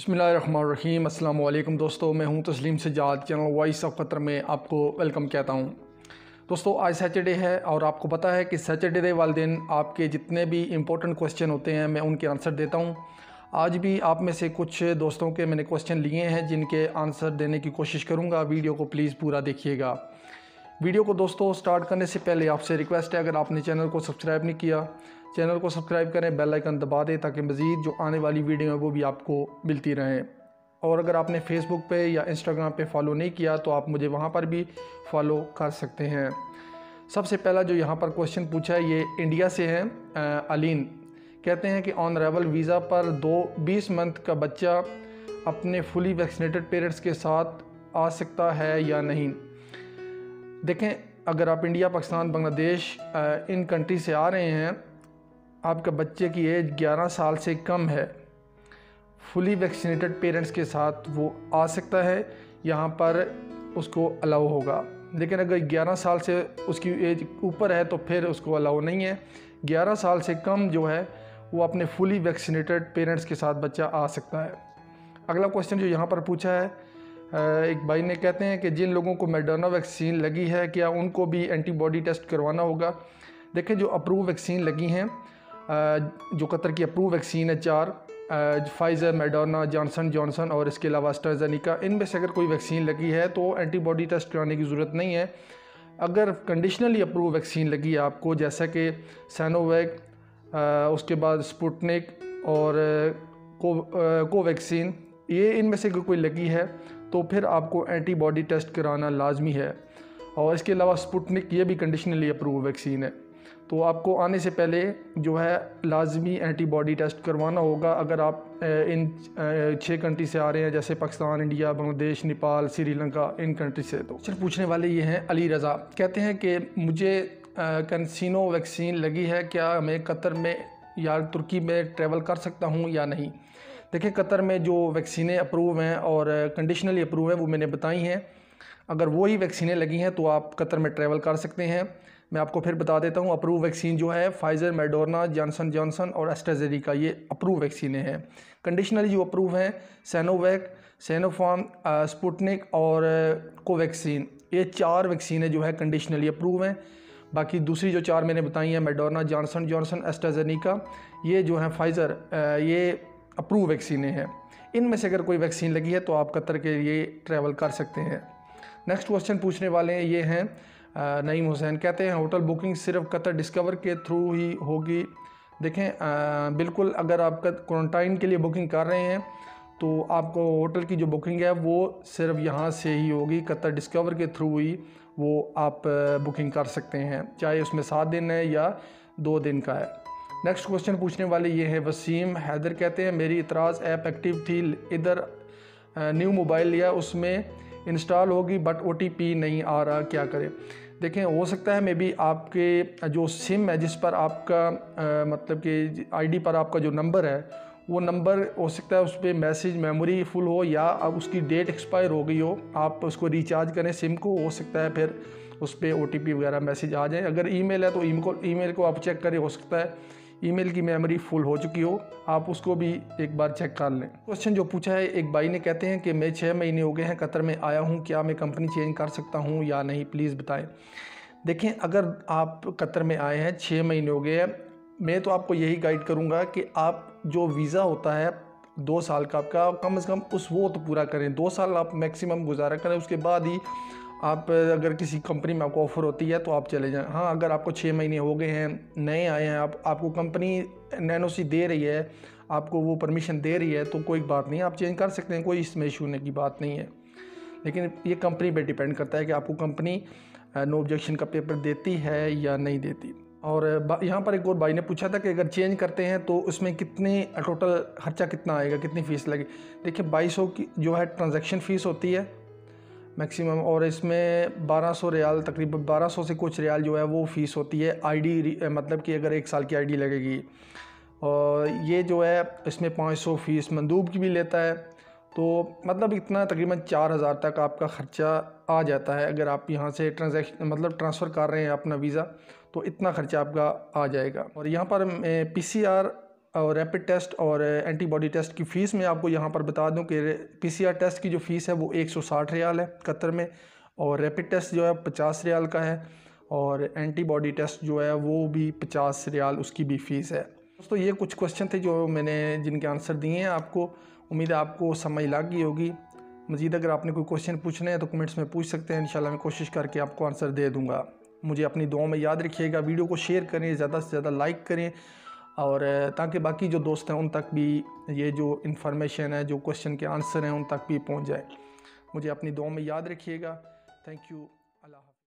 बिस्मिल्लाहिर्रहमानिर्रहीम। अस्सलाम वालेकुम दोस्तों, मैं हूं तस्लीम Sajjad, channel voice of Qatar में आपको वेलकम कहता हूं। दोस्तों, आज सैटरडे है और आपको पता है कि सैटरडे वाले दिन आपके जितने भी इम्पोर्टेंट क्वेश्चन होते हैं मैं उनके आंसर देता हूं। आज भी आप में से कुछ दोस्तों के मैंने क्वेश्चन लिए हैं जिनके आंसर देने की कोशिश करूँगा। वीडियो को प्लीज़ पूरा देखिएगा। वीडियो को दोस्तों स्टार्ट करने से पहले आपसे रिक्वेस्ट है, अगर आपने चैनल को सब्सक्राइब नहीं किया, चैनल को सब्सक्राइब करें, बेल आइकन दबा दें ताकि मज़ीद जो आने वाली वीडियो है वो भी आपको मिलती रहें। और अगर आपने फेसबुक पे या इंस्टाग्राम पे फॉलो नहीं किया तो आप मुझे वहाँ पर भी फॉलो कर सकते हैं। सबसे पहला जो यहाँ पर क्वेश्चन पूछा है ये इंडिया से है। अलीन कहते हैं कि ऑन अराइवल वीज़ा पर 20 मंथ का बच्चा अपने फुली वैक्सीनेटेड पेरेंट्स के साथ आ सकता है या नहीं। देखें, अगर आप India, Pakistan, Bangladesh in country से आ रहे हैं, आपका बच्चे की एज 11 साल से कम है, फुली वैक्सीनेटेड पेरेंट्स के साथ वो आ सकता है, यहाँ पर उसको अलाउ होगा। लेकिन अगर 11 साल से उसकी एज ऊपर है तो फिर उसको अलाउ नहीं है। 11 साल से कम जो है वो अपने फुली वैक्सीनेटेड पेरेंट्स के साथ बच्चा आ सकता है। अगला क्वेश्चन जो यहाँ पर पूछा है, एक भाई ने कहते हैं कि जिन लोगों को मॉडर्ना वैक्सीन लगी है क्या उनको भी एंटीबॉडी टेस्ट करवाना होगा। देखें, जो अप्रूव वैक्सीन लगी हैं, जो कतर की अप्रूव वैक्सीन है 4, फाइज़र, मॉडर्ना, जॉनसन और इसके अलावा एस्ट्राजेनेका, इनमें से अगर कोई वैक्सीन लगी है तो एंटीबॉडी टेस्ट कराने की ज़रूरत नहीं है। अगर कंडीशनली अप्रूव वैक्सीन लगी है आपको, जैसा कि सैनोवैक, उसके बाद स्पुतनिक और कोवैक्सीन, ये इनमें से कोई लगी है तो फिर आपको एंटीबॉडी टेस्ट कराना लाजमी है। और इसके अलावा स्पुतनिक ये भी कंडीशनली अप्रूव वैक्सीन है, तो आपको आने से पहले जो है लाजमी एंटीबॉडी टेस्ट करवाना होगा। अगर आप इन 6 कंट्री से आ रहे हैं, जैसे Pakistan, India, Bangladesh, Nepal, Sri Lanka, in country से। तो क्वेश्चन पूछने वाले ये हैं अली रज़ा, कहते हैं कि मुझे कैंसिनो वैक्सीन लगी है, क्या मैं कतर में या तुर्की में ट्रैवल कर सकता हूँ या नहीं। देखिए, कतर में जो वैक्सीनें अप्रूव हैं और कंडीशनली अप्रूव हैं वो मैंने बताई हैं। अगर वही वैक्सीनें लगी हैं तो आप कतर में ट्रैवल कर सकते हैं। मैं आपको फिर बता देता हूँ, अप्रूव वैक्सीन जो है फाइज़र, मॉडर्ना, जॉनसन और एस्ट्राजेनेका, ये अप्रूव वैक्सीनें हैं। कंडीशनली जो अप्रूव हैं सैनोवैक, सिनोफार्म, स्पुतनिक और कोवैक्सीन, ये 4 वैक्सीनें जो है कंडीशनली अप्रूव हैं। बाकी दूसरी जो 4 मैंने बताई हैं, मॉडर्ना, जॉनसन, एस्ट्राजेनेका, ये जो है फाइज़र, ये अप्रूव वैक्सीनें हैं। इनमें से अगर कोई वैक्सीन लगी है तो आप कतर के लिए ट्रैवल कर सकते हैं। नेक्स्ट क्वेश्चन पूछने वाले हैं ये हैं नईम हुसैन, कहते हैं होटल बुकिंग सिर्फ कतर डिस्कवर के थ्रू ही होगी। देखें, बिल्कुल, अगर आप क्वारंटाइन के लिए बुकिंग कर रहे हैं तो आपको होटल की जो बुकिंग है वो सिर्फ यहाँ से ही होगी, कतर डिस्कवर के थ्रू ही वो आप बुकिंग कर सकते हैं, चाहे उसमें 7 दिन है या 2 दिन का है। नेक्स्ट क्वेश्चन पूछने वाले ये है वसीम हैदर, कहते हैं मेरी इतराज़ ऐप एक्टिव थी, इधर न्यू मोबाइल लिया, उसमें इंस्टॉल होगी बट OTP नहीं आ रहा, क्या करें। देखें, हो सकता है मे बी आपके जो सिम है जिस पर आपका मतलब कि ID पर आपका जो नंबर है वो नंबर हो सकता है उस पर मैसेज मेमोरी फुल हो या अब उसकी डेट एक्सपायर हो गई हो, आप उसको रिचार्ज करें सिम को, हो सकता है फिर उस पर OTP वगैरह मैसेज आ जाए। अगर ईमेल है तो ईमेल को आप चेक करें, हो सकता है ईमेल की मेमोरी फुल हो चुकी हो, आप उसको भी एक बार चेक कर लें। क्वेश्चन जो पूछा है एक भाई ने, कहते हैं कि मैं 6 महीने हो गए हैं कतर में आया हूं, क्या मैं कंपनी चेंज कर सकता हूं या नहीं, प्लीज़ बताएं। देखें, अगर आप कतर में आए हैं 6 महीने हो गए हैं, मैं तो आपको यही गाइड करूंगा कि आप जो वीज़ा होता है 2 साल का आपका, कम से कम वो तो पूरा करें। 2 साल आप मैक्सिमम गुजारा करें, उसके बाद ही आप अगर किसी कंपनी में आपको ऑफ़र होती है तो आप चले जाएं। हाँ, अगर आपको 6 महीने हो गए हैं, नए आए हैं, आपको कंपनी NOC दे रही है, आपको वो परमिशन दे रही है तो कोई बात नहीं, आप चेंज कर सकते हैं, कोई इसमें इशू होने की बात नहीं है। लेकिन ये कंपनी पे डिपेंड करता है कि आपको कंपनी नो ऑब्जेक्शन का पेपर देती है या नहीं देती। और यहाँ पर एक और भाई ने पूछा था कि अगर चेंज करते हैं तो उसमें कितनी टोटल खर्चा कितना आएगा, कितनी फ़ीस लगे। देखिए, 2200 की जो है ट्रांजैक्शन फ़ीस होती है मैक्सिमम, और इसमें 1200 रियाल, तकरीबन 1200 से कुछ रियाल जो है वो फ़ीस होती है ID, मतलब कि अगर 1 साल की ID लगेगी। और ये जो है इसमें 500 फ़ीस मंदूब की भी लेता है, तो मतलब इतना तकरीबन 4000 तक आपका ख़र्चा आ जाता है। अगर आप यहाँ से ट्रांसफ़र कर रहे हैं अपना वीज़ा तो इतना ख़र्चा आपका आ जाएगा। और यहाँ पर PCR और रैपिड टेस्ट और एंटीबॉडी टेस्ट की फ़ीस मैं आपको यहाँ पर बता दूं कि PCR टेस्ट की जो फ़ीस है वो 160 रियाल है कतर में, और रैपिड टेस्ट जो है 50 रियाल का है, और एंटीबॉडी टेस्ट जो है वो भी 50 रियाल उसकी भी फ़ीस है। दोस्तों ये कुछ क्वेश्चन थे जो मैंने जिनके आंसर दिए हैं आपको। उम्मीद है आपको समझ लग गई होगी। मज़ीद अगर आपने कोई क्वेश्चन पूछने हैं तो कमेंट्स में पूछ सकते हैं, इंशाल्लाह मैं कोशिश करके आपको आंसर दे दूँगा। मुझे अपनी दुआ में याद रखिएगा, वीडियो को शेयर करें, ज़्यादा से ज़्यादा लाइक करें, और ताकि बाकी जो दोस्त हैं उन तक भी ये जो इन्फॉर्मेशन है, जो क्वेश्चन के आंसर हैं, उन तक भी पहुंच जाए। मुझे अपनी दुआ में याद रखिएगा। Thank you.